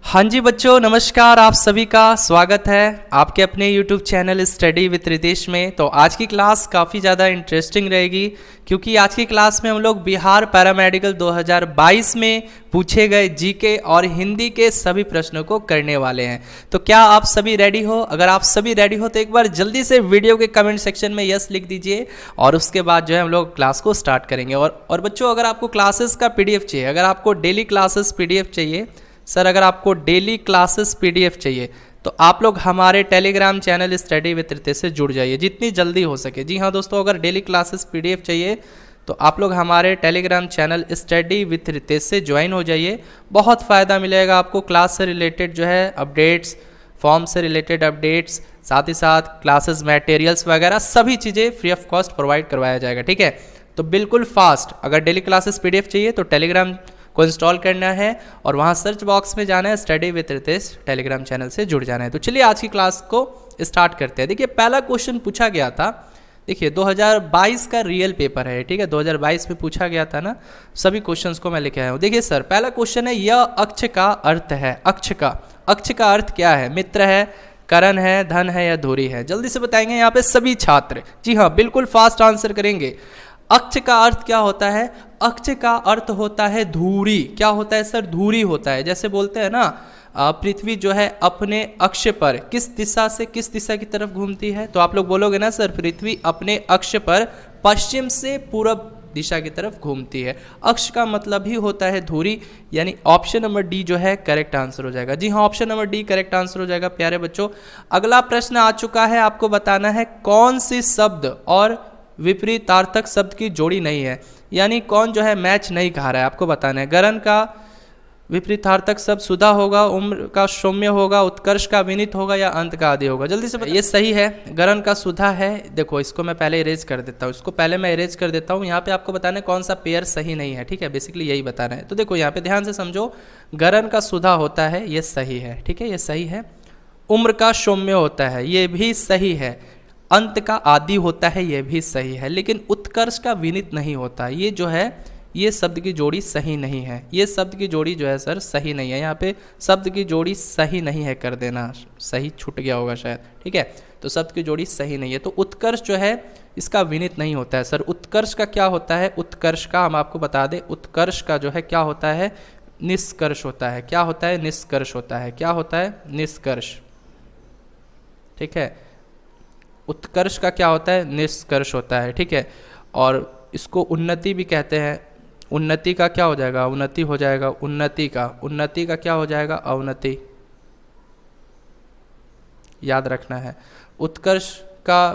हाँ जी बच्चों, नमस्कार। आप सभी का स्वागत है आपके अपने YouTube channel study with Ritesh में। तो आज की क्लास काफ़ी ज़्यादा इंटरेस्टिंग रहेगी क्योंकि आज की क्लास में हम लोग बिहार पैरामेडिकल 2022 में पूछे गए जीके और हिंदी के सभी प्रश्नों को करने वाले हैं। तो क्या आप सभी रेडी हो? अगर आप सभी रेडी हो तो एक बार जल्दी से वीडियो के कमेंट सेक्शन में यस लिख दीजिए और उसके बाद जो है हम लोग क्लास को स्टार्ट करेंगे। और बच्चों, अगर आपको क्लासेस का PDF चाहिए, अगर आपको डेली क्लासेस PDF चाहिए, सर अगर आपको डेली क्लासेस PDF चाहिए तो आप लोग हमारे Telegram channel study with Ritesh से जुड़ जाइए जितनी जल्दी हो सके। जी हाँ दोस्तों, अगर डेली क्लासेस PDF चाहिए तो आप लोग हमारे Telegram channel study with Ritesh से ज्वाइन हो जाइए। बहुत फ़ायदा मिलेगा आपको। क्लास से रिलेटेड जो है अपडेट्स, फॉर्म से रिलेटेड अपडेट्स, साथ ही साथ क्लासेस मटेरियल्स वगैरह सभी चीज़ें फ्री ऑफ कॉस्ट प्रोवाइड करवाया जाएगा। ठीक है, तो बिल्कुल फास्ट अगर डेली क्लासेस PDF चाहिए तो टेलीग्राम को इंस्टॉल करना है और वहाँ सर्च बॉक्स में जाना है study with Ritesh, Telegram channel से जुड़ जाना है। तो चलिए आज की क्लास को स्टार्ट करते हैं। देखिए पहला क्वेश्चन पूछा गया था, देखिए 2022 का रियल पेपर है। ठीक है, 2022 में पूछा गया था ना, सभी क्वेश्चंस को मैं लेके आया हूँ। देखिए सर, पहला क्वेश्चन है, यह अक्ष का अर्थ है। अक्ष का अर्थ क्या है? मित्र है, करण है, धन है या धुरी है? जल्दी से बताएंगे यहाँ पे सभी छात्र। जी हाँ, बिल्कुल फास्ट आंसर करेंगे। अक्ष का अर्थ क्या होता है? अक्ष का अर्थ होता है धुरी। क्या होता है सर? धुरी होता है। जैसे बोलते हैं ना, पृथ्वी जो है अपने अक्ष पर किस दिशा से किस दिशा की तरफ घूमती है, तो आप लोग बोलोगे ना सर पृथ्वी अपने अक्ष पर पश्चिम से पूरब दिशा की तरफ घूमती है। अक्ष का मतलब ही होता है धुरी, यानी ऑप्शन नंबर डी जो है करेक्ट आंसर हो जाएगा। जी हाँ, option number D correct answer हो जाएगा प्यारे बच्चों। अगला प्रश्न आ चुका है, आपको बताना है कौन सी शब्द और विपरीतार्थक शब्द की जोड़ी नहीं है, यानी कौन जो है मैच नहीं खा रहा है, आपको बताना है। गरन का विपरीतार्थक शब्द सुधा होगा, उम्र का सौम्य होगा, उत्कर्ष का विनीत होगा या अंत का आदि होगा? जल्दी से ये सही है, गरन का सुधा है। देखो इसको मैं पहले इरेज कर देता हूँ, इसको पहले मैं इरेज कर देता हूँ। यहाँ पे आपको बताना है कौन सा पेयर सही नहीं है। ठीक है, बेसिकली यही बताना है। तो देखो यहाँ पे ध्यान से समझो, गरन का सुधा होता है, ये सही है। ठीक है, ये सही है। उम्र का सौम्य होता है, ये भी सही है। अंत का आदि होता है, यह भी सही है। लेकिन उत्कर्ष का विनीत नहीं होता, ये जो है ये शब्द की जोड़ी सही नहीं है। ये शब्द की जोड़ी जो है सर सही नहीं है। यहाँ पे शब्द की जोड़ी सही नहीं है कर देना, सही छूट गया होगा शायद। ठीक है, तो शब्द की जोड़ी सही नहीं है। तो उत्कर्ष जो है इसका विनीत नहीं होता है सर। उत्कर्ष का क्या होता है? उत्कर्ष का हम आपको बता दें, उत्कर्ष का जो है क्या होता है? निष्कर्ष होता है। क्या होता है? निष्कर्ष होता है। क्या होता है? निष्कर्ष। ठीक है, उत्कर्ष का क्या होता है? निष्कर्ष होता है। ठीक है, और इसको उन्नति भी कहते हैं। उन्नति का क्या हो जाएगा? उन्नति हो जाएगा। उन्नति का क्या हो जाएगा? अवनति, याद रखना है। उत्कर्ष का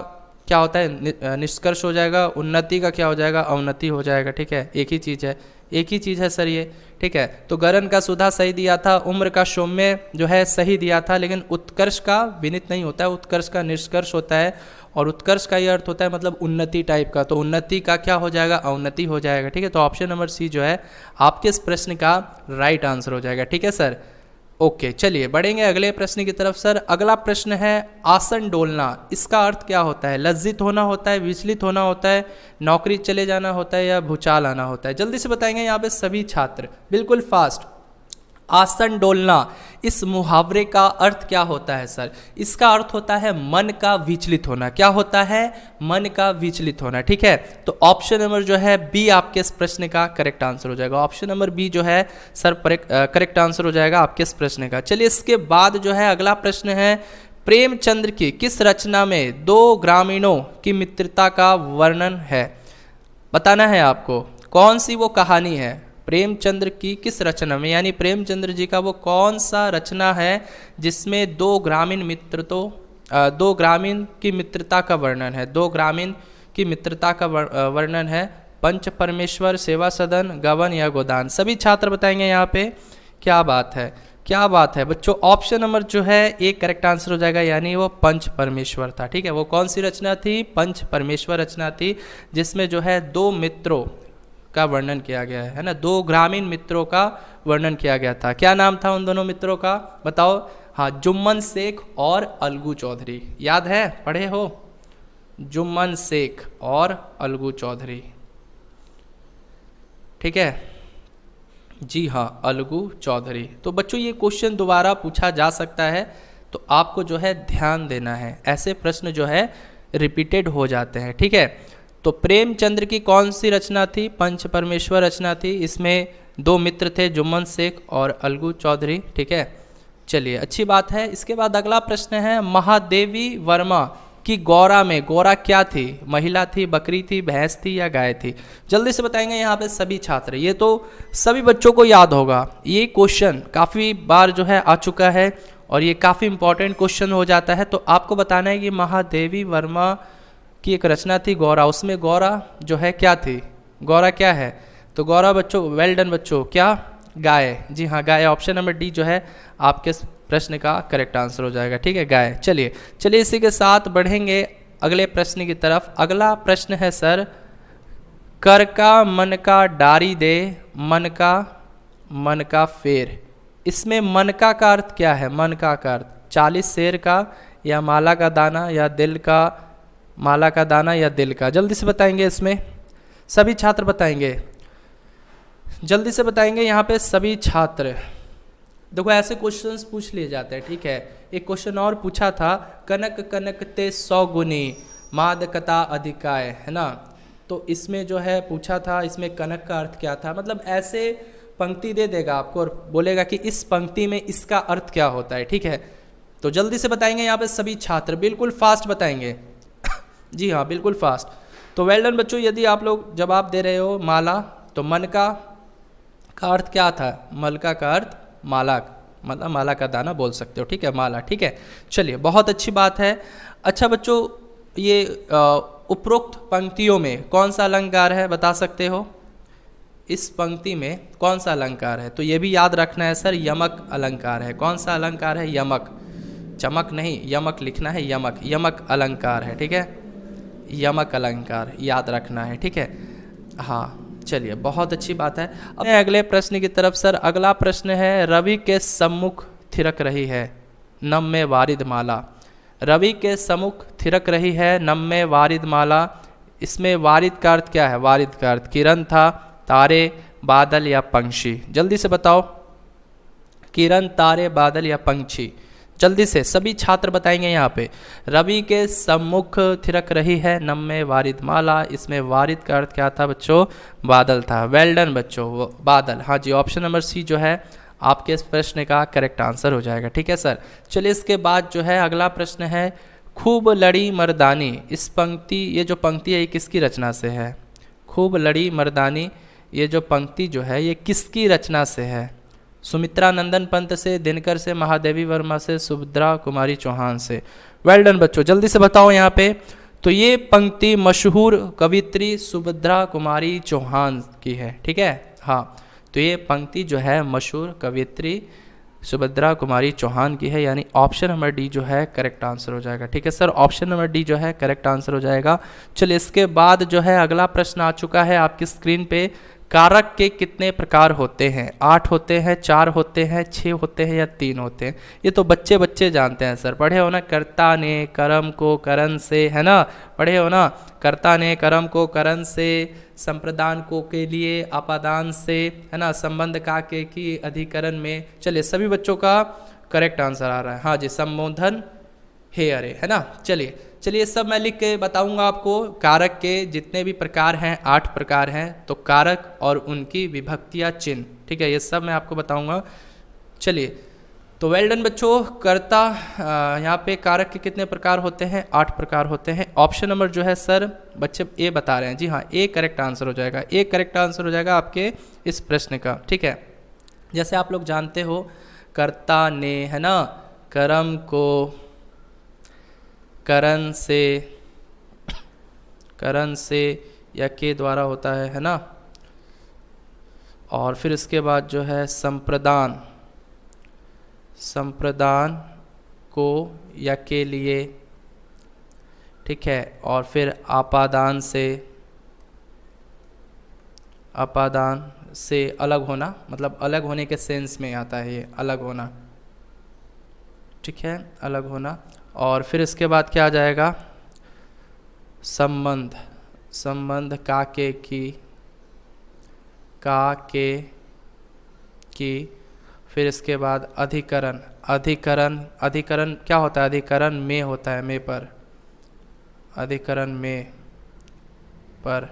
क्या होता है? निष्कर्ष हो जाएगा। उन्नति का क्या हो जाएगा? अवनति हो जाएगा। ठीक है, एक ही चीज़ है, एक ही चीज़ है सर ये। ठीक है, तो गरन का सुधा सही दिया था, उम्र का सौम्य जो है सही दिया था, लेकिन उत्कर्ष का विनीत नहीं होता है, उत्कर्ष का निष्कर्ष होता है। और उत्कर्ष का ये अर्थ होता है मतलब उन्नति टाइप का, तो उन्नति का क्या हो जाएगा? अवनति हो जाएगा। ठीक है, तो ऑप्शन नंबर सी जो है आपके इस प्रश्न का राइट आंसर हो जाएगा। ठीक है सर, ओके। चलिए बढ़ेंगे अगले प्रश्न की तरफ। सर अगला प्रश्न है, आसन डोलना, इसका अर्थ क्या होता है? लज्जित होना होता है, विचलित होना होता है, नौकरी चले जाना होता है या भूचाल आना होता है? जल्दी से बताएंगे यहाँ पे सभी छात्र, बिल्कुल फास्ट। आसन डोलना, इस मुहावरे का अर्थ क्या होता है सर? इसका अर्थ होता है मन का विचलित होना। क्या होता है? मन का विचलित होना। ठीक है, तो ऑप्शन नंबर जो है बी आपके इस प्रश्न का करेक्ट आंसर हो जाएगा। ऑप्शन नंबर बी जो है सर करेक्ट आंसर हो जाएगा आपके इस प्रश्न का। चलिए इसके बाद जो है अगला प्रश्न है, प्रेमचंद्र की किस रचना में दो ग्रामीणों की मित्रता का वर्णन है? बताना है आपको कौन सी वो कहानी है। प्रेमचंद्र की किस रचना में, यानी प्रेमचंद्र जी का वो कौन सा रचना है जिसमें दो ग्रामीण की मित्रता का वर्णन है? दो ग्रामीण की मित्रता का वर्णन है। पंच परमेश्वर, सेवा सदन, गवन या गोदान? सभी छात्र बताएंगे यहाँ पे। क्या बात है, क्या बात है बच्चों। ऑप्शन नंबर जो है एक करेक्ट आंसर हो जाएगा, यानी वो पंच परमेश्वर था। ठीक है, वो कौन सी रचना थी? पंच परमेश्वर रचना थी, जिसमें जो है दो मित्रों का वर्णन किया गया है ना, दो ग्रामीण मित्रों का वर्णन किया गया था। क्या नाम था उन दोनों मित्रों का? बताओ। हाँ, जुम्मन शेख और अलगू चौधरी। याद है, पढ़े हो? जुम्मन शेख और अलगू चौधरी। ठीक है, जी हाँ, अलगू चौधरी। तो बच्चों ये क्वेश्चन दोबारा पूछा जा सकता है, तो आपको जो है ध्यान देना है, ऐसे प्रश्न जो है रिपीटेड हो जाते हैं, ठीक है। तो प्रेमचंद्र की कौन सी रचना थी? पंच परमेश्वर रचना थी। इसमें दो मित्र थे, जुम्मन शेख और अलगू चौधरी, ठीक है। चलिए, अच्छी बात है। इसके बाद अगला प्रश्न है, महादेवी वर्मा कि गौरा में, गौरा क्या थी? महिला थी, बकरी थी, भैंस थी या गाय थी? जल्दी से बताएंगे यहाँ पे सभी छात्र। ये तो सभी बच्चों को याद होगा, ये क्वेश्चन काफ़ी बार जो है आ चुका है और ये काफ़ी इंपॉर्टेंट क्वेश्चन हो जाता है। तो आपको बताना है कि महादेवी वर्मा की एक रचना थी गौरा, उसमें गौरा जो है क्या थी? गौरा क्या है? तो गौरा बच्चों, वेल डन बच्चों, क्या? गाय। जी हाँ, गाय। ऑप्शन नंबर डी जो है आपके प्रश्न का करेक्ट आंसर हो जाएगा, ठीक है, गाय। चलिए चलिए, इसी के साथ बढ़ेंगे अगले प्रश्न की तरफ। अगला प्रश्न है सर, कर का मन का डारी दे, मन का फेर। इसमें मन का अर्थ क्या है? मन का अर्थ 40 शेर का, या माला का दाना, या दिल का, माला का दाना या दिल का? जल्दी से बताएंगे, इसमें सभी छात्र बताएंगे, जल्दी से बताएंगे यहाँ पे सभी छात्र। देखो ऐसे क्वेश्चंस पूछ लिए जाते हैं, ठीक है। एक क्वेश्चन और पूछा था, कनक कनक ते 100 गुनी मादकता अधिकाय, है ना। तो इसमें जो है पूछा था, इसमें कनक का अर्थ क्या था? मतलब ऐसे पंक्ति दे देगा आपको और बोलेगा कि इस पंक्ति में इसका अर्थ क्या होता है, ठीक है। तो जल्दी से बताएंगे यहाँ पे सभी छात्र, बिल्कुल फास्ट बताएंगे। जी हाँ, बिल्कुल फास्ट। तो वेल डन बच्चों, यदि आप लोग जवाब दे रहे हो माला, तो मन का अर्थ क्या था? मलका का अर्थ माला, मतलब माला का दाना बोल सकते हो, ठीक है, माला, ठीक है। चलिए, बहुत अच्छी बात है। अच्छा बच्चों, ये उपरोक्त पंक्तियों में कौन सा अलंकार है, बता सकते हो? इस पंक्ति में कौन सा अलंकार है? तो ये भी याद रखना है सर, यमक अलंकार है। कौन सा अलंकार है? यमक, चमक नहीं, यमक लिखना है, यमक, यमक अलंकार है, ठीक है, यमक अलंकार याद रखना है, ठीक है। हाँ, चलिए, बहुत अच्छी बात है। अब अगले प्रश्न की तरफ सर। अगला प्रश्न है, रवि के सम्मुख थिरक रही है नम में वारिद माला। रवि के सम्मुख थिरक रही है नम में वारिद माला। इसमें वारिद का अर्थ क्या है? वारिद का अर्थ किरण था, तारे, बादल या पंछी? जल्दी से बताओ, किरण, तारे, बादल या पंछी? जल्दी से सभी छात्र बताएंगे यहाँ पे। रवि के सम्मुख थिरक रही है नम में वारिद माला। इसमें वारिद का अर्थ क्या था बच्चों? बादल था। वेल डन बच्चों, बादल। हाँ जी, ऑप्शन नंबर सी जो है आपके इस प्रश्न का करेक्ट आंसर हो जाएगा, ठीक है सर। चलिए, इसके बाद जो है अगला प्रश्न है, खूब लड़ी मर्दानी। इस पंक्ति, ये जो पंक्ति है ये किसकी रचना से है? खूब लड़ी मर्दानी, ये जो पंक्ति जो है ये किसकी रचना से है? सुमित्रा नंदन पंत से, दिनकर से, महादेवी वर्मा से, सुभद्रा कुमारी चौहान से? वेल डन बच्चों, जल्दी से बताओ यहाँ पे। तो ये पंक्ति मशहूर कवित्री सुभद्रा कुमारी चौहान की है, ठीक है। हाँ, तो ये पंक्ति जो है मशहूर कवित्री सुभद्रा कुमारी चौहान की है, यानी ऑप्शन नंबर डी जो है करेक्ट आंसर हो जाएगा, ठीक है सर। ऑप्शन नंबर डी जो है करेक्ट आंसर हो जाएगा। चलिए, इसके बाद जो है अगला प्रश्न आ चुका है आपकी स्क्रीन पे। कारक के कितने प्रकार होते हैं? 8 होते हैं, 4 होते हैं, 6 होते हैं या 3 होते हैं? ये तो बच्चे बच्चे जानते हैं सर, पढ़े हो ना। कर्ता ने कर्म को करण से, है ना, पढ़े हो ना। कर्ता ने कर्म को करण से, संप्रदान को के लिए अपादान से, है ना, संबंध का के की अधिकरण में। चलिए, सभी बच्चों का करेक्ट आंसर आ रहा है। हाँ जी, संबोधन हे अरे, है ना। चलिए चलिए, सब मैं लिख के बताऊंगा आपको। कारक के जितने भी प्रकार हैं 8 प्रकार हैं, तो कारक और उनकी विभक्तियाँ चिन्ह, ठीक है, ये सब मैं आपको बताऊंगा। चलिए, तो वेल डन बच्चों। कर्ता, यहाँ पे कारक के कितने प्रकार होते हैं? 8 प्रकार होते हैं। ऑप्शन नंबर जो है सर बच्चे ए बता रहे हैं। जी हाँ, ए करेक्ट आंसर हो जाएगा, ए करेक्ट आंसर हो जाएगा आपके इस प्रश्न का, ठीक है। जैसे आप लोग जानते हो, कर्ता ने, है ना, कर्म को करण से या के द्वारा होता है ना। और फिर इसके बाद जो है संप्रदान को या के लिए, ठीक है। और फिर आपादान से अलग होना, मतलब अलग होने के सेंस में आता है ये, अलग होना, ठीक है, अलग होना। और फिर इसके बाद क्या आ जाएगा? संबंध का के की, का के की, फिर इसके बाद अधिकरण, अधिकरण अधिकरण क्या होता है, अधिकरण में होता है, में पर, अधिकरण में पर,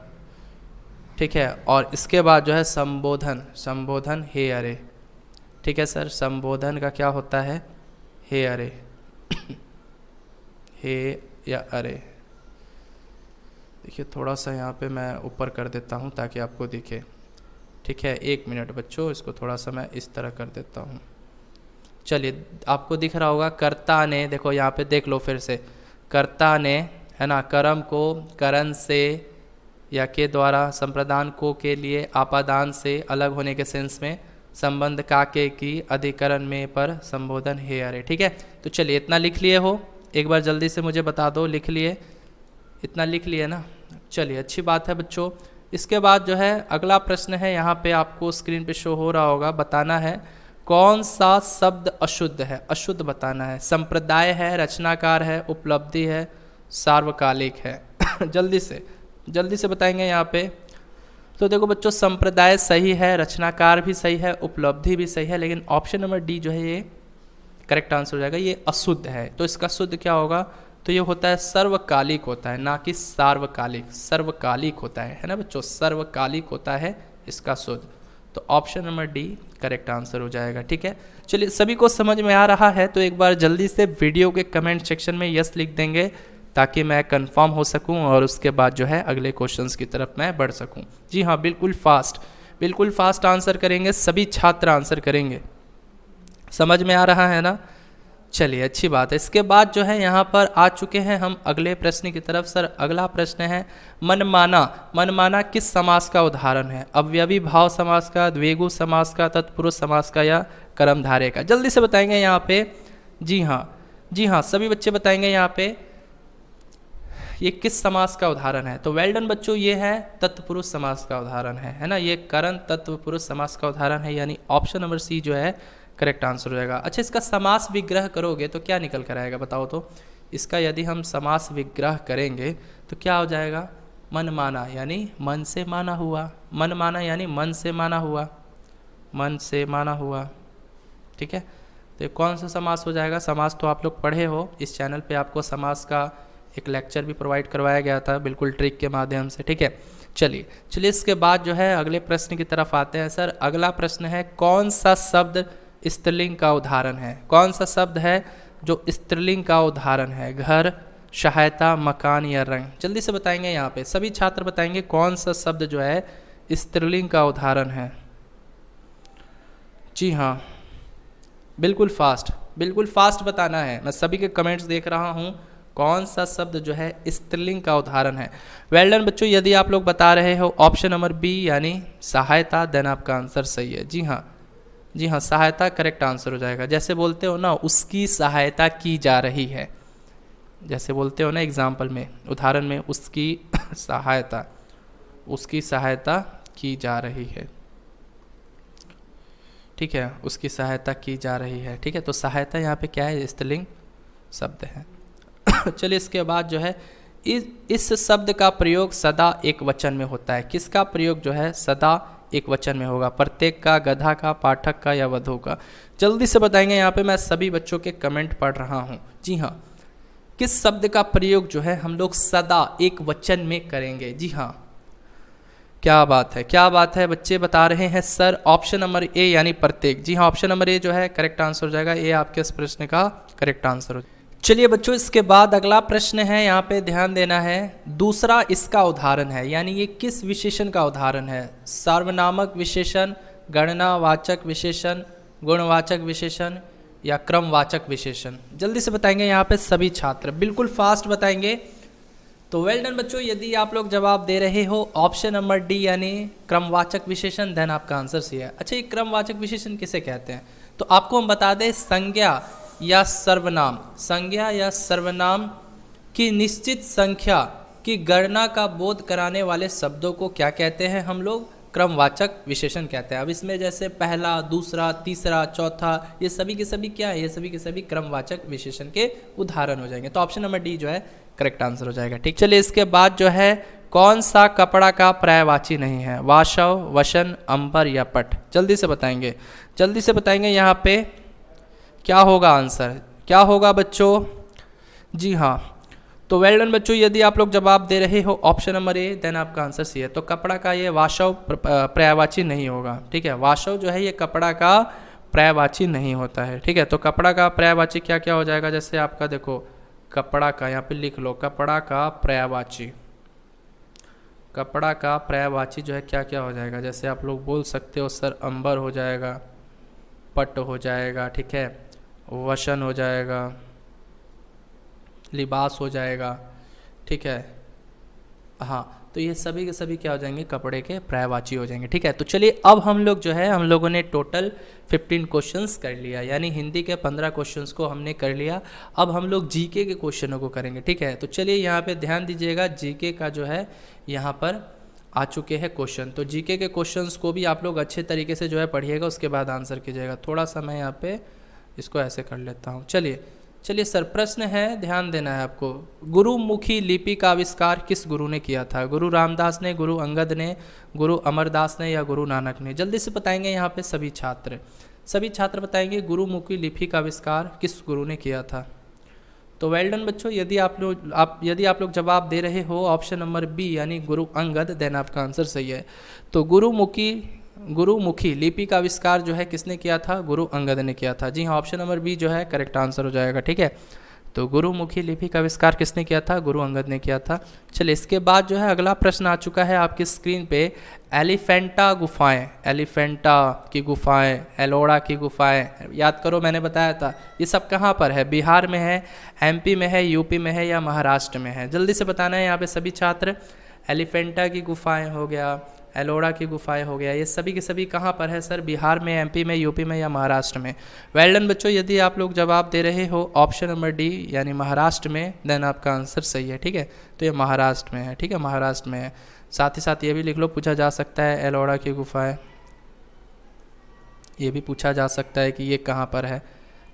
ठीक है। और इसके बाद जो है संबोधन, संबोधन हे अरे, ठीक है सर, संबोधन का क्या होता है, हे अरे हे या अरे। देखिए थोड़ा सा यहाँ पे मैं ऊपर कर देता हूँ ताकि आपको दिखे, ठीक है। 1 मिनट बच्चों, इसको थोड़ा सा मैं इस तरह कर देता हूँ। चलिए आपको दिख रहा होगा, कर्ता ने, देखो यहाँ पे देख लो फिर से, कर्ता ने, है ना, कर्म को करण से या के द्वारा, संप्रदान को के लिए, आपादान से अलग होने के सेंस में, संबंध का के की, अधिकरण में पर, संबोधन हे अरे, ठीक है। तो चलिए इतना लिख लिए हो, एक बार जल्दी से मुझे बता दो, लिख लिए, इतना लिख लिए ना, चलिए अच्छी बात है बच्चों। इसके बाद जो है अगला प्रश्न है, यहाँ पे आपको स्क्रीन पे शो हो रहा होगा, बताना है कौन सा शब्द अशुद्ध है, अशुद्ध बताना है। संप्रदाय है, रचनाकार है, उपलब्धि है, सार्वकालिक है जल्दी से बताएंगे यहाँ पे। तो देखो बच्चों, संप्रदाय सही है, रचनाकार भी सही है, उपलब्धि भी सही है, लेकिन ऑप्शन नंबर डी जो है ये करेक्ट आंसर हो जाएगा, ये अशुद्ध है। तो इसका शुद्ध क्या होगा, तो ये होता है सर्वकालिक होता है, ना कि सार्वकालिक, सर्वकालिक होता है ना बच्चों, सर्वकालिक होता है इसका शुद्ध। तो option number D correct answer हो जाएगा, ठीक है। चलिए सभी को समझ में आ रहा है, तो एक बार जल्दी से वीडियो के कमेंट सेक्शन में यस लिख देंगे ताकि मैं कंफर्म हो सकूं और उसके बाद जो है अगले क्वेश्चंस की तरफ मैं बढ़ सकूं। जी हाँ, बिल्कुल फास्ट आंसर करेंगे, सभी छात्र आंसर करेंगे, समझ में आ रहा है ना। चलिए अच्छी बात है। इसके बाद जो है यहाँ पर आ चुके हैं हम अगले प्रश्न की तरफ। सर अगला प्रश्न है मनमाना, मनमाना किस समास का उदाहरण है, अवयवी भाव समास का, द्विगु समास का, तत्पुरुष समास का या कर्मधारय का। जल्दी से बताएंगे यहाँ पे। जी हाँ सभी बच्चे बताएंगे यहाँ पे ये किस समास का उदाहरण है। तो वेल डन बच्चों, ये है तत्पुरुष समास का उदाहरण है ना, ये करण तत्पुरुष समास का उदाहरण है, यानी ऑप्शन नंबर सी जो है करेक्ट आंसर हो जाएगा। अच्छा, इसका समास विग्रह करोगे तो क्या निकल कर आएगा बताओ तो। इसका यदि हम समास विग्रह करेंगे तो क्या हो जाएगा, मनमाना यानी मन से माना हुआ, मनमाना यानी मन से माना हुआ, मन से माना हुआ, ठीक है। तो कौन सा समास हो जाएगा, समास तो आप लोग पढ़े हो, इस चैनल पे आपको समास का एक लेक्चर भी प्रोवाइड करवाया गया था, बिल्कुल ट्रिक के माध्यम से, ठीक है। चलिए इसके बाद जो है अगले प्रश्न की तरफ आते हैं। सर अगला प्रश्न है कौन सा शब्द स्त्रीलिंग का उदाहरण है, कौन सा शब्द है जो स्त्रीलिंग का उदाहरण है, घर, सहायता, मकान या रंग। जल्दी से बताएंगे यहाँ पे, सभी छात्र बताएंगे कौन सा शब्द जो है स्त्रीलिंग का उदाहरण है। जी हाँ, बिल्कुल फास्ट बताना है, मैं सभी के कमेंट्स देख रहा हूँ। कौन सा शब्द जो है स्त्रीलिंग का उदाहरण है। वेल डन बच्चों, यदि आप लोग बता रहे हो ऑप्शन नंबर बी यानी सहायता, देन आपका आंसर सही है। जी हाँ सहायता करेक्ट आंसर हो जाएगा। जैसे बोलते हो ना, उसकी सहायता की जा रही है, जैसे बोलते हो ना एग्जाम्पल में, उदाहरण में, उसकी सहायता की जा रही है, ठीक है, उसकी सहायता की जा रही है, ठीक है। तो सहायता यहाँ पे क्या है, स्त्रीलिंग शब्द है। चलिए इसके बाद जो है इस शब्द का प्रयोग सदा एक वचन में होता है। किसका प्रयोग जो है सदा एक वचन में होगा, प्रत्येक का, गधा का, पाठक का या वधु का। जल्दी से बताएंगे यहाँ पे, मैं सभी बच्चों के कमेंट पढ़ रहा हूँ। जी हाँ, किस शब्द का प्रयोग जो है हम लोग सदा एक वचन में करेंगे। जी हाँ, क्या बात है बच्चे बता रहे हैं सर ऑप्शन नंबर ए यानी प्रत्येक। जी हाँ, ऑप्शन नंबर ए जो है करेक्ट आंसर हो जाएगा, ये आपके इस प्रश्न का करेक्ट आंसर हो। चलिए बच्चों, इसके बाद अगला प्रश्न है, यहाँ पे ध्यान देना है, दूसरा इसका उदाहरण है, यानी ये किस विशेषण का उदाहरण है, सार्वनामक विशेषण, गणनावाचक विशेषण, गुणवाचक विशेषण या क्रमवाचक विशेषण। जल्दी से बताएंगे यहाँ पे सभी छात्र, बिल्कुल फास्ट बताएंगे। तो वेल डन बच्चों, यदि आप लोग जवाब दे रहे हो ऑप्शन नंबर डी यानी क्रमवाचक विशेषण, देन आपका आंसर सही है। अच्छा, ये क्रमवाचक विशेषण किसे कहते हैं, तो आपको हम बता दें, संज्ञा या सर्वनाम की निश्चित संख्या की गणना का बोध कराने वाले शब्दों को क्या कहते हैं हम लोग, क्रमवाचक विशेषण कहते हैं। अब इसमें जैसे पहला, दूसरा, तीसरा, चौथा, ये सभी के सभी क्या है, ये सभी के सभी क्रमवाचक विशेषण के उदाहरण हो जाएंगे। तो ऑप्शन नंबर डी जो है करेक्ट आंसर हो जाएगा। ठीक, चलिए इसके बाद जो है कौन सा कपड़ा का पर्यायवाची नहीं है, वाशव, वशन, अंबर या पट? जल्दी से बताएंगे, जल्दी से बताएंगे। यहाँ पे क्या होगा आंसर, क्या होगा बच्चों? जी हाँ, तो वेल डन बच्चों, यदि आप लोग जवाब दे रहे हो ऑप्शन नंबर ए, देन आपका आंसर सी है। तो कपड़ा का ये वाशव पर्यायवाची नहीं होगा। ठीक है, वाशव जो है ये कपड़ा का पर्यायवाची नहीं होता है। ठीक है, तो कपड़ा का पर्यायवाची क्या क्या हो जाएगा? जैसे आपका देखो कपड़ा का, यहाँ पे लिख लो कपड़ा का पर्यायवाची, कपड़ा का पर्यायवाची जो है क्या क्या हो जाएगा? जैसे आप लोग बोल सकते हो सर अंबर हो जाएगा, पट हो जाएगा, ठीक है, वशन हो जाएगा, लिबास हो जाएगा। ठीक है, हाँ, तो ये सभी के सभी क्या हो जाएंगे? कपड़े के पर्यायवाची हो जाएंगे। ठीक है, तो चलिए अब हम लोग जो है हम लोगों ने टोटल 15 क्वेश्चंस कर लिया, यानी हिंदी के 15 क्वेश्चंस को हमने कर लिया। अब हम लोग जीके के क्वेश्चनों को करेंगे। ठीक है, तो चलिए यहाँ पे ध्यान दीजिएगा, जीके का जो है यहाँ पर आ चुके हैं क्वेश्चन। तो जीके के क्वेश्चंस को भी आप लोग अच्छे तरीके से जो है पढ़िएगा, उसके बाद आंसर कीजिएगा। थोड़ा सा मैं यहाँ पे इसको ऐसे कर लेता हूँ। चलिए सर, प्रश्न है, ध्यान देना है आपको। गुरुमुखी लिपि का आविष्कार किस गुरु ने किया था? गुरु रामदास ने, गुरु अंगद ने, गुरु अमरदास ने या गुरु नानक ने? जल्दी से बताएंगे यहाँ पे सभी छात्र बताएंगे गुरुमुखी लिपि का आविष्कार किस गुरु ने किया था। तो वेल डन बच्चों, यदि आप लोग जवाब दे रहे हो ऑप्शन नंबर बी यानी गुरु अंगद, देन आपका आंसर सही है। तो गुरुमुखी लिपि का आविष्कार जो है किसने किया था? गुरु अंगद ने किया था। जी हाँ, ऑप्शन नंबर बी जो है करेक्ट आंसर हो जाएगा। ठीक है, तो गुरुमुखी लिपि का आविष्कार किसने किया था? गुरु अंगद ने किया था। चलिए इसके बाद जो है अगला प्रश्न आ चुका है आपकी स्क्रीन पे। एलिफेंटा की गुफाएं, एलोरा की गुफाएं, याद करो मैंने बताया था ये सब कहाँ पर है? बिहार में है, एमपी में है, यूपी में है या महाराष्ट्र में है? जल्दी से बताना है यहाँ पे सभी छात्र। एलिफेंटा की गुफाएं हो गया, एलोरा की गुफाएं हो गया, ये सभी के सभी कहाँ पर है सर? बिहार में, एमपी में, यूपी में या महाराष्ट्र में? वेल डन बच्चों, यदि आप लोग जवाब दे रहे हो ऑप्शन नंबर डी यानी महाराष्ट्र में, देन आपका आंसर सही है। ठीक है, तो ये महाराष्ट्र में है। ठीक है, महाराष्ट्र में है। साथ ही साथ ये भी लिख लो, पूछा जा सकता है एलोरा की गुफाएं, ये भी पूछा जा सकता है कि ये कहाँ पर है।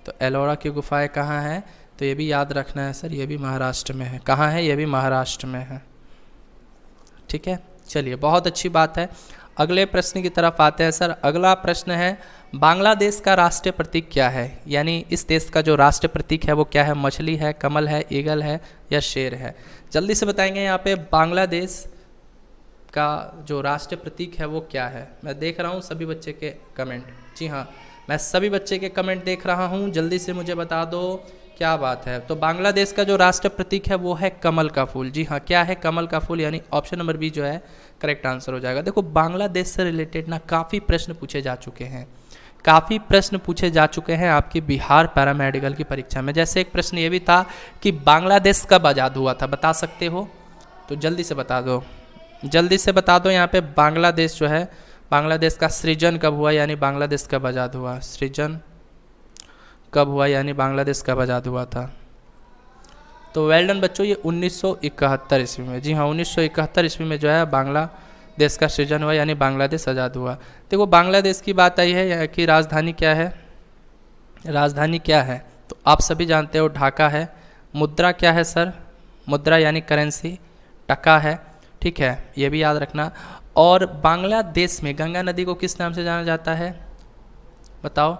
तो एलोरा की गुफाएं कहाँ है? तो ये भी याद रखना है सर, ये भी महाराष्ट्र में है। कहाँ है? ये भी महाराष्ट्र में है। ठीक है, चलिए बहुत अच्छी बात है। अगले प्रश्न की तरफ आते हैं सर। अगला प्रश्न है, बांग्लादेश का राष्ट्रीय प्रतीक क्या है? यानी इस देश का जो राष्ट्रीय प्रतीक है वो क्या है? मछली है, कमल है, ईगल है या शेर है? जल्दी से बताएंगे यहाँ पे बांग्लादेश का जो राष्ट्रीय प्रतीक है वो क्या है? मैं देख रहा हूँ सभी बच्चे के कमेंट। जी हाँ, मैं सभी बच्चे के कमेंट देख रहा हूँ, जल्दी से मुझे बता दो क्या बात है। तो बांग्लादेश का जो राष्ट्रीय प्रतीक है वो है कमल का फूल। जी हाँ, क्या है? कमल का फूल, यानी ऑप्शन नंबर बी जो है करेक्ट आंसर हो जाएगा। देखो बांग्लादेश से रिलेटेड ना काफ़ी प्रश्न पूछे जा चुके हैं, आपकी बिहार पैरामेडिकल की परीक्षा में। जैसे एक प्रश्न ये भी था कि बांग्लादेश कब आज़ाद हुआ था, बता सकते हो? तो जल्दी से बता दो यहाँ पे बांग्लादेश जो है, बांग्लादेश का सृजन कब हुआ, यानी बांग्लादेश कब आज़ाद हुआ? सृजन कब हुआ यानी बांग्लादेश कब आज़ाद हुआ था? तो वेल डन बच्चों, ये 1971 ईस्वी में। जी हाँ, 1971 ईस्वी में जो है बांग्लादेश का सृजन हुआ, यानी बांग्लादेश आज़ाद हुआ। देखो बांग्लादेश की बात आई है, यहाँ की राजधानी क्या है? तो आप सभी जानते हो ढाका है। मुद्रा क्या है सर? मुद्रा यानी करेंसी टका है। ठीक है, ये भी याद रखना। और बांग्लादेश में गंगा नदी को किस नाम से जाना जाता है? बताओ।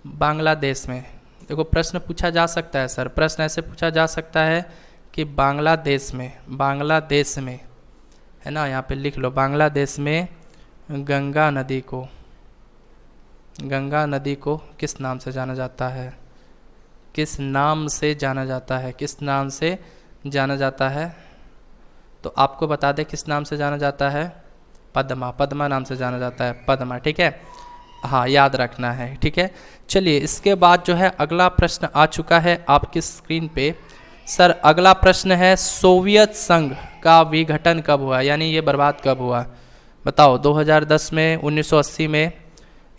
बांग्लादेश में देखो प्रश्न पूछा जा सकता है सर, प्रश्न ऐसे पूछा जा सकता है कि बांग्लादेश में है ना, यहाँ पे लिख लो, बांग्लादेश में गंगा नदी को किस नाम से जाना जाता है? किस नाम से जाना जाता है? तो आपको बता दें किस नाम से जाना जाता है? पद्मा नाम से जाना जाता है, पद्मा। ठीक है, हाँ याद रखना है। ठीक है, चलिए इसके बाद जो है अगला प्रश्न आ चुका है आपकी स्क्रीन पे। सर अगला प्रश्न है, सोवियत संघ का विघटन कब हुआ, यानी ये बर्बाद कब हुआ? बताओ, 2010 में, 1980 में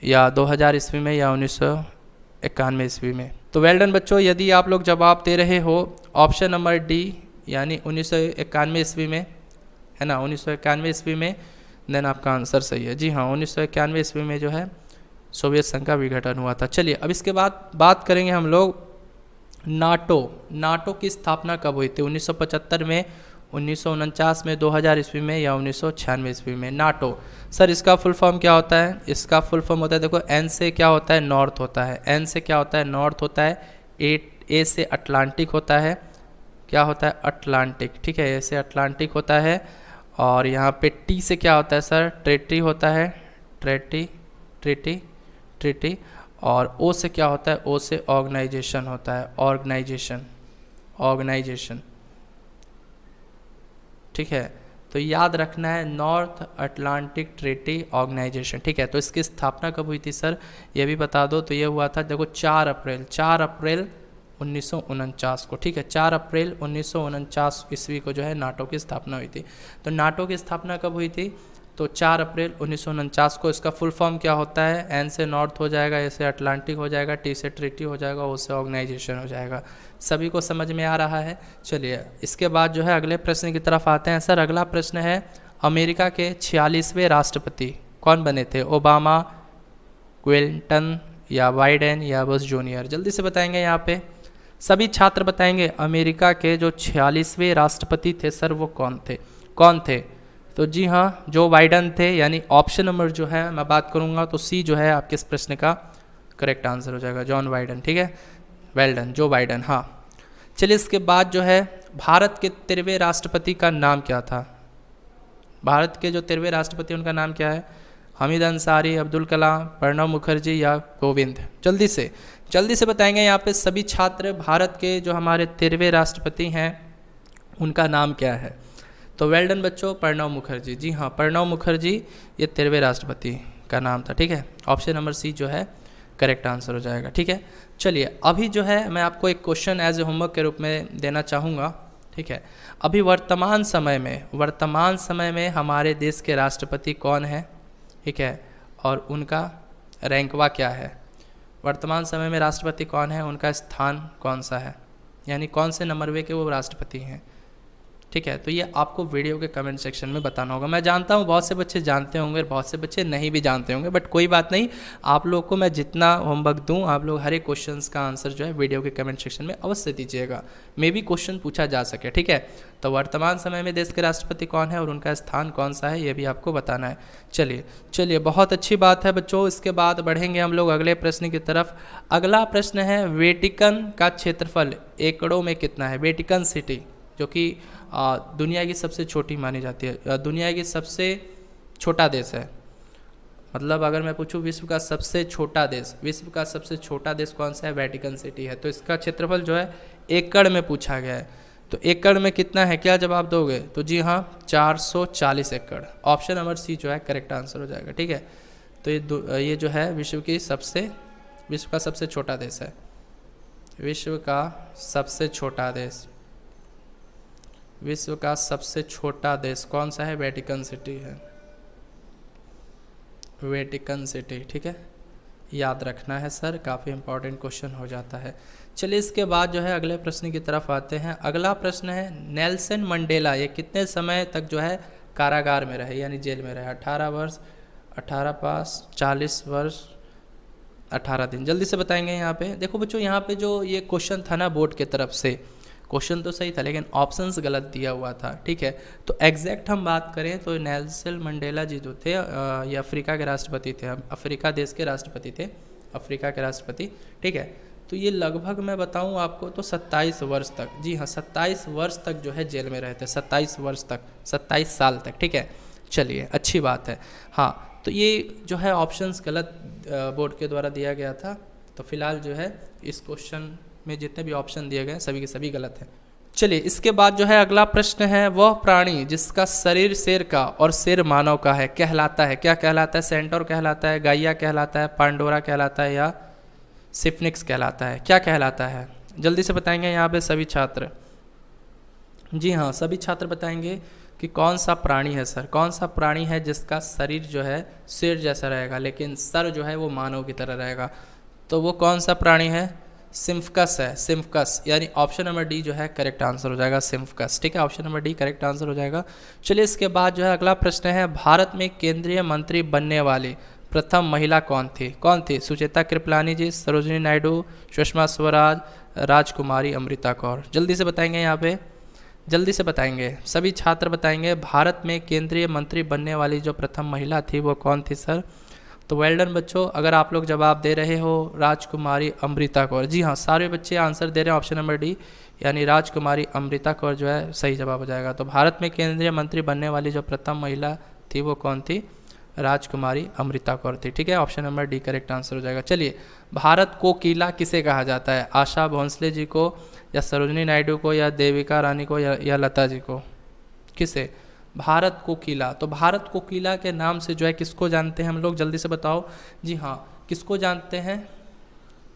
या 2000 ईस्वी में या 1991 ईस्वी में? तो वेल डन बच्चों, यदि आप लोग जवाब दे रहे हो ऑप्शन नंबर डी यानी 1991 ईस्वी में, है ना, 1991 ईस्वी में, देन आपका आंसर सही है। जी हाँ, 1991 ईस्वी में जो है सोवियत संघ का विघटन हुआ था। चलिए अब इसके बाद बात करेंगे हम लोग नाटो की स्थापना कब हुई थी? 1975 में, 1949 में, 2000 ईस्वी में या 1996 ईस्वी में? नाटो सर इसका फुल फॉर्म क्या होता है? इसका फुल फॉर्म होता है, देखो एन से क्या होता है? नॉर्थ होता है। एन से क्या होता है? नॉर्थ होता है। ए से अटलांटिक होता है। क्या होता है? अटलांटिक, ठीक है, ए से अटलांटिक होता है। और यहाँ पे टी से क्या होता है सर? ट्रेटी होता है। ट्रीटी। और ओ से क्या होता है? ओ से ऑर्गेनाइजेशन होता है। ऑर्गेनाइजेशन, ठीक है। तो याद रखना है नॉर्थ अटलांटिक ट्रीटी ऑर्गेनाइजेशन, ठीक है। तो इसकी स्थापना कब हुई थी सर? ये भी बता दो। तो ये हुआ था देखो 4 अप्रैल 1949 को, ठीक है। 4 अप्रैल 1949 ईस्वी को जो है नाटो की स्थापना हुई थी। तो नाटो की स्थापना कब हुई थी? तो 4 अप्रैल 1949 को। इसका फुल फॉर्म क्या होता है? एन से नॉर्थ हो जाएगा, ए से अटलांटिक हो जाएगा, टी से ट्रीटी हो जाएगा, ओ से ऑर्गेनाइजेशन हो जाएगा। सभी को समझ में आ रहा है? चलिए इसके बाद जो है अगले प्रश्न की तरफ आते हैं। सर अगला प्रश्न है, अमेरिका के 46वें राष्ट्रपति कौन बने थे? ओबामा, क्लिंटन या बाइडेन या बुश जूनियर? जल्दी से बताएंगे यहाँ पे, सभी छात्र बताएंगे अमेरिका के जो 46वें राष्ट्रपति थे सर वो कौन थे? तो जी हाँ, जो बाइडेन थे, यानी ऑप्शन नंबर जो है मैं बात करूँगा तो सी जो है आपके इस प्रश्न का करेक्ट आंसर हो जाएगा, जॉन बाइडेन, ठीक है। वेल डन, जो बाइडेन, हाँ। चलिए इसके बाद जो है भारत के 13वें राष्ट्रपति का नाम क्या था? भारत के जो 13वें राष्ट्रपति उनका नाम क्या है? हामिद अंसारी, अब्दुल कलाम, प्रणब मुखर्जी या कोविंद? जल्दी से बताएंगे यहाँ पे सभी छात्र, भारत के जो हमारे 13वें राष्ट्रपति हैं उनका नाम क्या है? तो वेल डन बच्चों, प्रणब मुखर्जी। जी हाँ, प्रणब मुखर्जी ये 13वें राष्ट्रपति का नाम था, ठीक है। ऑप्शन नंबर सी जो है करेक्ट आंसर हो जाएगा, ठीक है। चलिए अभी जो है मैं आपको एक क्वेश्चन एज ए होमवर्क के रूप में देना चाहूँगा, ठीक है। अभी वर्तमान समय में हमारे देश के राष्ट्रपति कौन है, ठीक है, और उनका रैंकवा क्या है? वर्तमान समय में राष्ट्रपति कौन है, उनका स्थान कौन सा है, यानी कौन से नंबर के वो राष्ट्रपति हैं, ठीक है। तो ये आपको वीडियो के कमेंट सेक्शन में बताना होगा। मैं जानता हूँ बहुत से बच्चे जानते होंगे, बहुत से बच्चे नहीं भी जानते होंगे, बट कोई बात नहीं, आप लोग को मैं जितना होमवर्क दूँ आप लोग हर एक क्वेश्चन का आंसर जो है वीडियो के कमेंट सेक्शन में अवश्य दीजिएगा, मे भी क्वेश्चन पूछा जा सके, ठीक है। तो वर्तमान समय में देश के राष्ट्रपति कौन है और उनका स्थान कौन सा है ये भी आपको बताना है। चलिए बहुत अच्छी बात है बच्चों। इसके बाद बढ़ेंगे हम लोग अगले प्रश्न की तरफ। अगला प्रश्न है, वेटिकन का क्षेत्रफल एकड़ों में कितना है? वेटिकन सिटी जो कि दुनिया की सबसे छोटी मानी जाती है, दुनिया की सबसे छोटा देश है। मतलब अगर मैं पूछूं विश्व का सबसे छोटा देश कौन सा है? वेटिकन सिटी है। तो इसका क्षेत्रफल जो है एकड़ में पूछा गया है, तो एकड़ में कितना है, क्या जवाब दोगे? तो जी हाँ, 440 एकड़। ऑप्शन नंबर सी जो है करेक्ट आंसर हो जाएगा, ठीक है। तो ये जो है विश्व का सबसे छोटा देश है। विश्व का सबसे छोटा देश कौन सा है? वेटिकन सिटी है, वेटिकन सिटी, ठीक है। याद रखना है सर, काफ़ी इंपॉर्टेंट क्वेश्चन हो जाता है। चलिए इसके बाद जो है अगले प्रश्न की तरफ आते हैं। अगला प्रश्न है, नेल्सन मंडेला ये कितने समय तक जो है कारागार में रहे, यानी जेल में रहे? 18 वर्ष, 18 पास, 40 वर्ष, 18 दिन? जल्दी से बताएंगे यहाँ पे। देखो बच्चों, यहाँ पे जो ये क्वेश्चन था ना बोर्ड की तरफ से, क्वेश्चन तो सही था लेकिन ऑप्शंस गलत दिया हुआ था, ठीक है। तो एग्जैक्ट हम बात करें तो नेल्सन मंडेला जी जो थे ये अफ्रीका के राष्ट्रपति थे, अफ्रीका देश के राष्ट्रपति थे, अफ्रीका के राष्ट्रपति, ठीक है। तो ये लगभग मैं बताऊं आपको तो 27 वर्ष तक, जी हाँ 27 वर्ष तक जो है जेल में रहे थे, 27 वर्ष तक, 27 साल तक, ठीक है। चलिए अच्छी बात है। हाँ, तो ये जो है ऑप्शंस गलत बोर्ड के द्वारा दिया गया था, तो फिलहाल जो है इस क्वेश्चन में जितने भी ऑप्शन दिए गए सभी के सभी गलत हैं। चलिए इसके बाद जो है अगला प्रश्न है, वह प्राणी जिसका शरीर शेर का और सिर मानव का है कहलाता है? क्या कहलाता है? सेंटोर कहलाता है, गाइया कहलाता है, पांडोरा कहलाता है या सिफिनिक्स कहलाता है? क्या कहलाता है? जल्दी से बताएंगे यहाँ पे सभी छात्र। जी हाँ, सभी छात्र बताएंगे कि कौन सा प्राणी है सर, कौन सा प्राणी है जिसका शरीर जो है शेर जैसा रहेगा लेकिन सर जो है वो मानव की तरह रहेगा? तो वो कौन सा प्राणी है? सिम्फकस है, सिम्फकस, यानी ऑप्शन नंबर डी जो है करेक्ट आंसर हो जाएगा, सिम्फकस। ठीक है, option number D correct answer हो जाएगा। चलिए इसके बाद जो है अगला प्रश्न है, भारत में केंद्रीय मंत्री बनने वाली प्रथम महिला कौन थी? कौन थी? सुचेता कृपलानी जी, सरोजिनी नायडू, सुषमा स्वराज, राजकुमारी अमृता कौर। जल्दी से बताएंगे, यहाँ पे जल्दी से बताएंगे, सभी छात्र बताएंगे। भारत में केंद्रीय मंत्री बनने वाली जो प्रथम महिला थी वो कौन थी सर? तो वेल डन बच्चों, अगर आप लोग जवाब दे रहे हो राजकुमारी अमृता कौर। जी हाँ, सारे बच्चे आंसर दे रहे हैं ऑप्शन नंबर डी, यानी राजकुमारी अमृता कौर जो है सही जवाब हो जाएगा। तो भारत में केंद्रीय मंत्री बनने वाली जो प्रथम महिला थी वो कौन थी? राजकुमारी अमृता कौर थी। ठीक है, option number D correct answer हो जाएगा। चलिए, भारत को किला किसे कहा जाता है? आशा भोंसले जी को, या सरोजिनी नायडू को, या देविका रानी को, या लता जी को? किसे? भारत को किला। तो भारत को किला के नाम से जो है किसको जानते हैं हम लोग? जल्दी से बताओ। जी हाँ, किसको जानते हैं?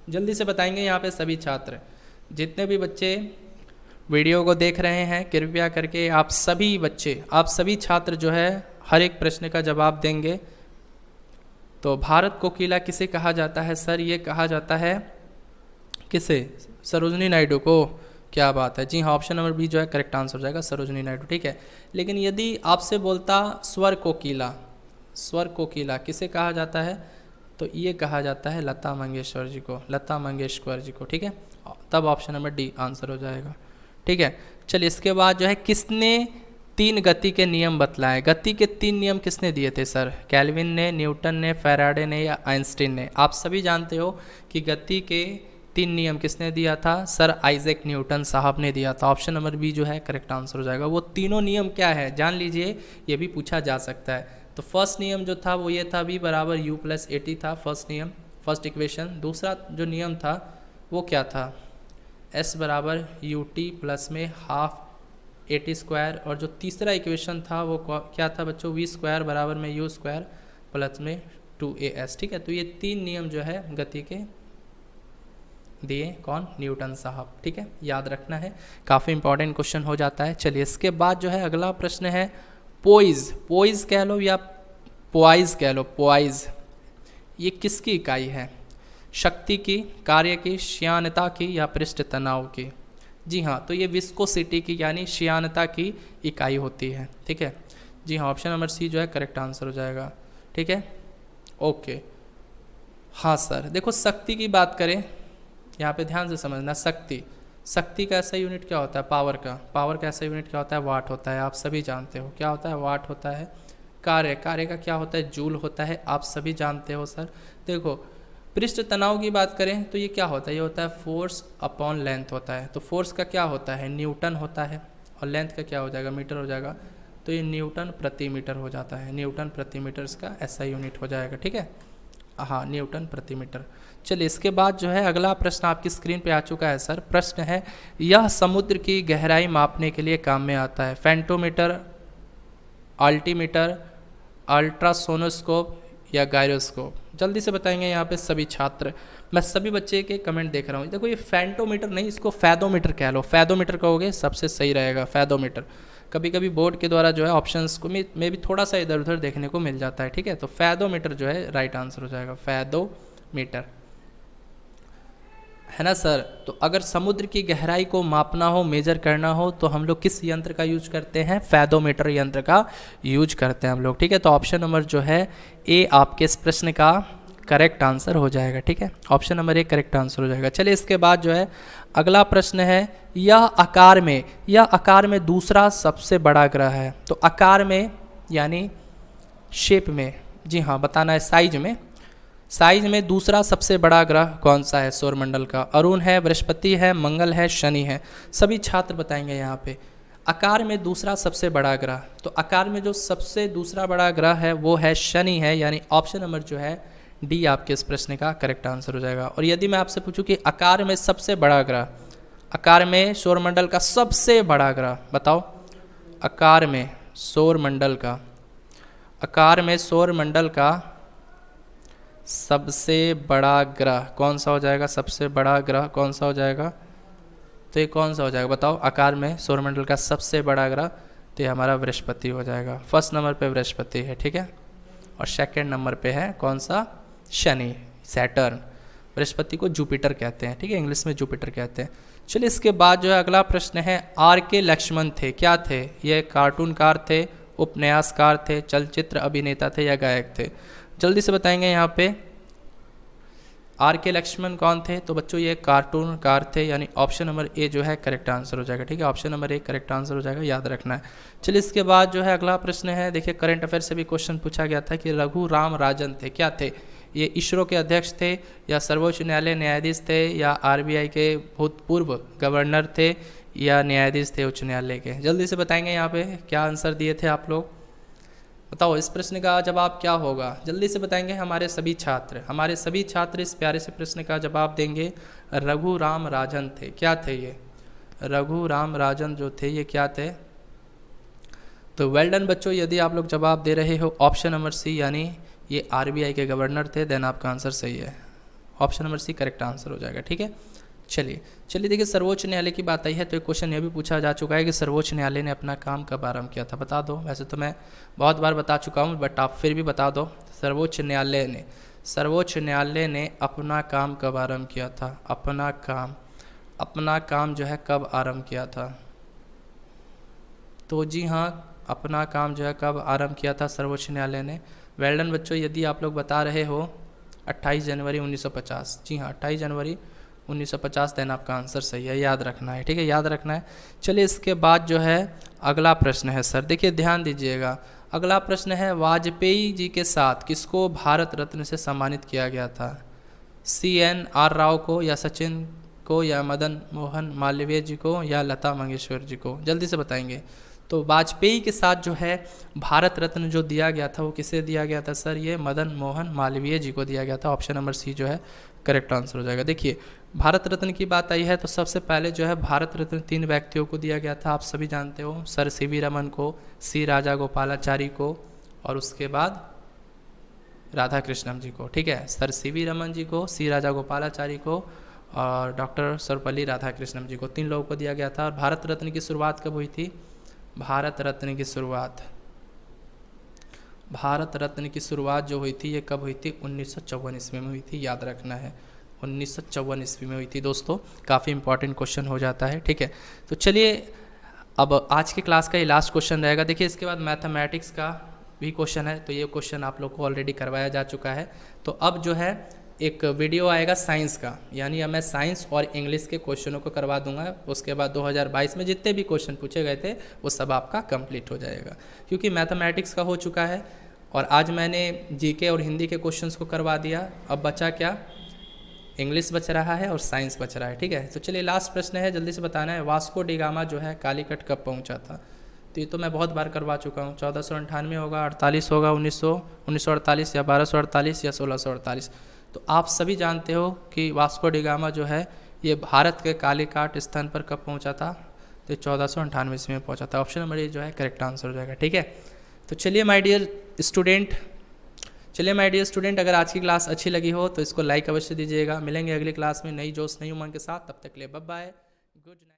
जल्दी से बताएंगे यहाँ पे सभी छात्र। जितने भी बच्चे वीडियो को देख रहे हैं, कृपया करके आप सभी बच्चे, आप सभी छात्र जो है हर एक प्रश्न का जवाब देंगे। तो भारत को किला किसे कहा जाता है सर? ये कहा जाता है किसे? सरोजिनी नायडू को। क्या बात है, जी हाँ, ऑप्शन नंबर बी जो है करेक्ट आंसर हो जाएगा, सरोजिनी नायडू। ठीक है, लेकिन यदि आपसे बोलता स्वर कोकिला, स्वर कोकिला किसे कहा जाता है? तो ये कहा जाता है लता मंगेशकर जी को, लता मंगेशकर जी को। ठीक है, तब ऑप्शन नंबर डी आंसर हो जाएगा। ठीक है, चलिए इसके बाद जो है किसने 3 गति के नियम बतलाए? गति के 3 नियम किसने दिए थे सर? कैल्विन ने, न्यूटन ने, फैराडे ने, या आइंस्टीन ने? आप सभी जानते हो कि गति के 3 नियम किसने दिया था सर? आइजैक न्यूटन साहब ने दिया था। ऑप्शन नंबर बी जो है करेक्ट आंसर हो जाएगा। वो तीनों नियम क्या है जान लीजिए, ये भी पूछा जा सकता है। तो फर्स्ट नियम जो था वो ये था, v बराबर u प्लस एटी था फर्स्ट नियम, फर्स्ट इक्वेशन। दूसरा जो नियम था वो क्या था? s बराबर यू टी प्लस में हाफ एटी स्क्वायर। और जो तीसरा इक्वेशन था वो क्या था बच्चों? v स्क्वायर बराबर में u स्क्वायर प्लस में 2as। ठीक है, तो ये 3 नियम जो है गति के दिए कौन? न्यूटन साहब। ठीक है, याद रखना है, काफ़ी इंपॉर्टेंट क्वेश्चन हो जाता है। चलिए इसके बाद जो है अगला प्रश्न है पोइज, पोइज कह लो या पोइज कह लो, पोइज ये किसकी इकाई है? शक्ति की, कार्य की, श्यानता की, या पृष्ठ तनाव की? जी हाँ, तो ये विस्कोसिटी की यानी श्यानता की इकाई होती है। ठीक है, जी हाँ, ऑप्शन नंबर सी जो है करेक्ट आंसर हो जाएगा। ठीक है, ओके। हाँ सर, देखो शक्ति की बात करें, यहाँ पे ध्यान से समझना। शक्ति, शक्ति का ऐसा यूनिट क्या होता है? पावर का, पावर का ऐसा यूनिट क्या होता है? वाट होता है। आप सभी जानते हो क्या होता है? वाट होता है। कार्य, कार्य का क्या होता है? जूल होता है। आप सभी जानते हो सर। देखो पृष्ठ तनाव की बात करें तो ये क्या होता है? ये होता है फोर्स अपॉन लेंथ होता है। तो फोर्स का क्या होता है? न्यूटन होता है। और लेंथ का क्या हो जाएगा? मीटर हो जाएगा। तो ये न्यूटन प्रति मीटर हो जाता है। न्यूटन प्रति मीटर इसका ऐसा यूनिट हो जाएगा। ठीक है, हाँ, न्यूटन प्रति मीटर। चलिए इसके बाद जो है अगला प्रश्न आपकी स्क्रीन पे आ चुका है सर। प्रश्न है, यह समुद्र की गहराई मापने के लिए काम में आता है? फेंटोमीटर, अल्टीमीटर, अल्ट्रासोनोस्कोप, या गायरोस्कोप? जल्दी से बताएंगे यहाँ पे सभी छात्र। मैं सभी बच्चे के कमेंट देख रहा हूँ। देखो ये फेंटोमीटर नहीं, इसको फैदोमीटर कह लो। फैदोमीटर कहोगे सबसे सही रहेगा, फैदोमीटर। कभी कभी बोर्ड के द्वारा जो है ऑप्शंस को में भी थोड़ा सा इधर उधर देखने को मिल जाता है। ठीक है, तो फैदोमीटर जो है राइट आंसर हो जाएगा, फैदोमीटर, है ना सर। तो अगर समुद्र की गहराई को मापना हो, मेजर करना हो, तो हम लोग किस यंत्र का यूज करते हैं? फैदोमीटर यंत्र का यूज करते हैं हम लोग। ठीक है, तो ऑप्शन नंबर जो है ए आपके इस प्रश्न का करेक्ट आंसर हो जाएगा। ठीक है, option number A correct answer हो जाएगा। चलिए इसके बाद जो है अगला प्रश्न है, यह आकार में दूसरा सबसे बड़ा ग्रह है? तो आकार में यानी शेप में, जी हाँ, बताना है साइज में। साइज में दूसरा सबसे बड़ा ग्रह कौन सा है सौरमंडल का? अरुण है, बृहस्पति है, मंगल है, शनि है? सभी छात्र बताएंगे यहाँ पे। आकार में दूसरा सबसे बड़ा ग्रह, तो आकार में जो सबसे दूसरा बड़ा ग्रह है वो है शनि है, यानी ऑप्शन नंबर जो है डी आपके इस प्रश्न का करेक्ट आंसर हो जाएगा। और यदि मैं आपसे पूछूं कि आकार में सबसे बड़ा ग्रह, आकार में सौरमंडल का सबसे बड़ा ग्रह बताओ। आकार में सौरमंडल का, आकार में सौरमंडल का सबसे बड़ा ग्रह कौन सा हो जाएगा? सबसे बड़ा ग्रह कौन सा हो जाएगा? तो ये कौन सा हो जाएगा बताओ? आकार में सौरमंडल का सबसे बड़ा ग्रह, तो ये हमारा बृहस्पति हो जाएगा। फर्स्ट नंबर पे बृहस्पति है। ठीक है, और सेकंड नंबर पे है कौन सा? शनि, सैटर्न। बृहस्पति को जुपिटर कहते हैं, ठीक है, इंग्लिश में जुपिटर कहते हैं। चलिए इसके बाद जो है अगला प्रश्न है, आर के लक्ष्मण थे, क्या थे? ये कार्टूनकार थे, उपन्यासकार थे, चलचित्र अभिनेता थे या गायक थे? जल्दी से बताएंगे यहाँ पे। आर के लक्ष्मण कौन थे? तो बच्चों ये कार्टूनकार थे, यानी ऑप्शन नंबर ए जो है करेक्ट आंसर हो जाएगा, ठीक है, option number A correct answer हो जाएगा, याद रखना है। चलिए इसके बाद जो है अगला प्रश्न है, देखिए करंट अफेयर से भी क्वेश्चन पूछा गया था कि रघुराम राजन थे, क्या थे? ये इसरो के अध्यक्ष थे या सर्वोच्च न्यायालय न्यायाधीश थे या आरबीआई के भूतपूर्व गवर्नर थे या न्यायाधीश थे उच्च न्यायालय के? जल्दी से बताएंगे यहाँ पे क्या आंसर दिए थे आप लोग, बताओ इस प्रश्न का जवाब क्या होगा? जल्दी से बताएंगे हमारे सभी छात्र इस प्यारे से प्रश्न का जवाब देंगे। रघुराम राजन थे, क्या थे ये? रघुराम राजन जो थे ये क्या थे? तो वेल डन बच्चों, यदि आप लोग जवाब दे रहे हो ऑप्शन नंबर सी, यानी ये आरबीआई के गवर्नर थे, देन आपका आंसर सही है, option number C correct answer हो जाएगा, ठीक है। चलिए देखिए सर्वोच्च न्यायालय की बात आई है तो एक क्वेश्चन यह भी पूछा जा चुका है कि सर्वोच्च न्यायालय ने अपना काम कब आरंभ किया था, बता दो। वैसे तो मैं बहुत बार बता चुका हूँ बट आप फिर भी बता दो, सर्वोच्च न्यायालय ने अपना काम कब आरंभ किया था? अपना काम जो है कब आरंभ किया था? तो जी हाँ, अपना काम जो है कब आरंभ किया था सर्वोच्च न्यायालय ने? वेल डन बच्चों, यदि आप लोग बता रहे हो 28 जनवरी 1950, जी हाँ 28 जनवरी 1950, देन आपका आंसर सही है, याद रखना है, ठीक है, याद रखना है। चलिए इसके बाद जो है अगला प्रश्न है सर, देखिए ध्यान दीजिएगा, अगला प्रश्न है वाजपेयी जी के साथ किसको भारत रत्न से सम्मानित किया गया था? CNR राव को या सचिन को या मदन मोहन मालवीय जी को या लता मंगेशकर जी को? जल्दी से बताएंगे। तो वाजपेयी के साथ जो है भारत रत्न जो दिया गया था वो किसे दिया गया था सर? ये मदन मोहन मालवीय जी को दिया गया था, ऑप्शन नंबर सी जो है करेक्ट आंसर हो जाएगा। देखिए भारत रत्न की बात आई है तो सबसे पहले जो है भारत रत्न 3 व्यक्तियों को दिया गया था, आप सभी जानते हो, सर सीवी रमन को, सी राजा गोपालाचारी को और उसके बाद राधा कृष्णन जी को, ठीक है, सर सीवी रमन जी को, सी राजा गोपालाचारी को और डॉक्टर सर्वपल्ली राधाकृष्णन जी को, 3 लोगों को दिया गया था। और भारत रत्न की शुरुआत कब हुई थी? भारत रत्न की शुरुआत जो हुई थी ये कब हुई थी? 1954 ईस्वी में हुई थी, याद रखना है, 1954 ईस्वी में हुई थी दोस्तों, काफ़ी इंपॉर्टेंट क्वेश्चन हो जाता है, ठीक है। तो चलिए अब आज की क्लास का ये लास्ट क्वेश्चन रहेगा। देखिए इसके बाद मैथमेटिक्स का भी क्वेश्चन है, तो ये क्वेश्चन आप लोग को ऑलरेडी करवाया जा चुका है। तो अब जो है एक वीडियो आएगा साइंस का, यानी अब मैं साइंस और इंग्लिश के क्वेश्चनों को करवा दूंगा। उसके बाद 2022 में जितने भी क्वेश्चन पूछे गए थे वो सब आपका कंप्लीट हो जाएगा, क्योंकि मैथमेटिक्स का हो चुका है और आज मैंने जीके और हिंदी के क्वेश्चंस को करवा दिया। अब बचा क्या? इंग्लिश बच रहा है और साइंस बच रहा है, ठीक है। तो चलिए लास्ट प्रश्न है, जल्दी से बताना है, वास्को डी गामा जो है कालीकट कब पहुँचा था? तो ये तो मैं बहुत बार करवा चुका हूँ, 1498 होगा, 48 होगा, 1948 या 1248 या 1648। तो आप सभी जानते हो कि वास्को डी गामा जो है ये भारत के कालीकाट स्थान पर कब पहुंचा था? तो 1498 ईस्वी में पहुंचा था, ऑप्शन नंबर ए जो है करेक्ट आंसर हो जाएगा, ठीक है। तो चलिए माय डियर स्टूडेंट, अगर आज की क्लास अच्छी लगी हो तो इसको लाइक अवश्य दीजिएगा। मिलेंगे अगली क्लास में नई जोश नई उमंग के साथ, तब तक के लिए बाय बाय, गुड नाइट।